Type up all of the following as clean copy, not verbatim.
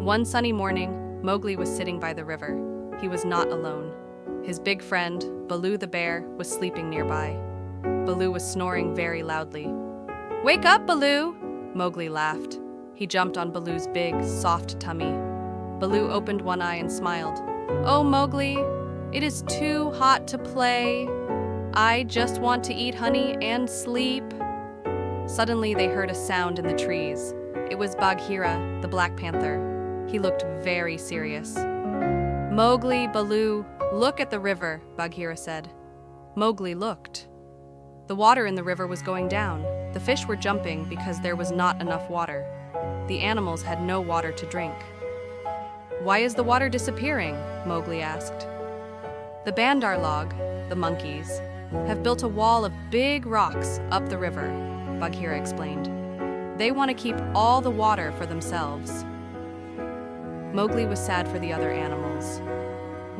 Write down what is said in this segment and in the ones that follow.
One sunny morning, Mowgli was sitting by the river. He was not alone. His big friend, Baloo the bear, was sleeping nearby. Baloo was snoring very loudly. "Wake up, Baloo!" Mowgli laughed. He jumped on Baloo's big, soft tummy. Baloo opened one eye and smiled. "Oh, Mowgli, it is too hot to play. I just want to eat honey and sleep." Suddenly they heard a sound in the trees. It was Bagheera, the Black Panther. He looked very serious. "Mowgli, Baloo, look at the river," Bagheera said. Mowgli looked. The water in the river was going down. The fish were jumping because there was not enough water. The animals had no water to drink. "Why is the water disappearing?" Mowgli asked. "The Bandar log, the monkeys, have built a wall of big rocks up the river," Bagheera explained. "They want to keep all the water for themselves." Mowgli was sad for the other animals.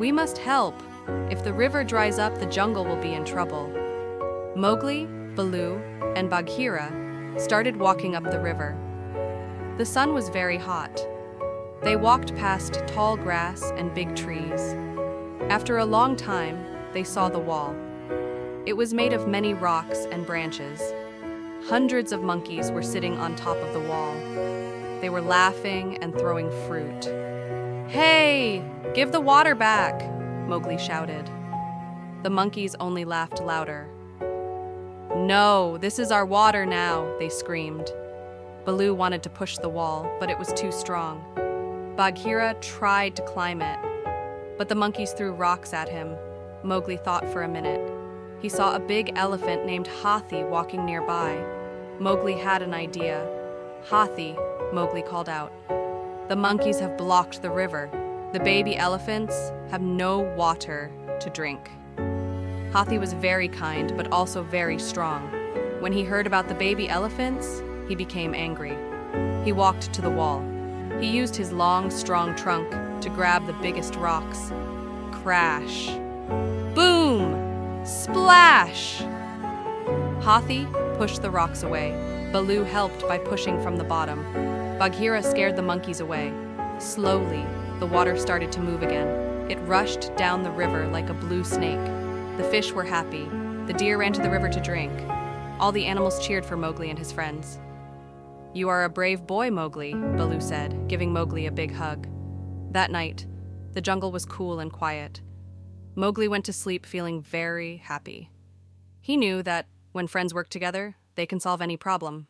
"We must help. If the river dries up, the jungle will be in trouble." Mowgli, Baloo, and Bagheera started walking up the river. The sun was very hot. They walked past tall grass and big trees. After a long time, they saw the wall. It was made of many rocks and branches. Hundreds of monkeys were sitting on top of the wall. They were laughing and throwing fruit. "Hey, give the water back!" Mowgli shouted. The monkeys only laughed louder. "No, this is our water now," they screamed. Baloo wanted to push the wall, but it was too strong. Bagheera tried to climb it, but the monkeys threw rocks at him. Mowgli thought for a minute. He saw a big elephant named Hathi walking nearby. Mowgli had an idea. "Hathi," Mowgli called out. "The monkeys have blocked the river. The baby elephants have no water to drink." Hathi was very kind, but also very strong. When he heard about the baby elephants, he became angry. He walked to the wall. He used his long, strong trunk to grab the biggest rocks. Crash! Boom! Splash! Hathi pushed the rocks away. Baloo helped by pushing from the bottom. Bagheera scared the monkeys away. Slowly, the water started to move again. It rushed down the river like a blue snake. The fish were happy. The deer ran to the river to drink. All the animals cheered for Mowgli and his friends. "You are a brave boy, Mowgli," Baloo said, giving Mowgli a big hug. That night, the jungle was cool and quiet. Mowgli went to sleep feeling very happy. He knew that when friends work together, they can solve any problem.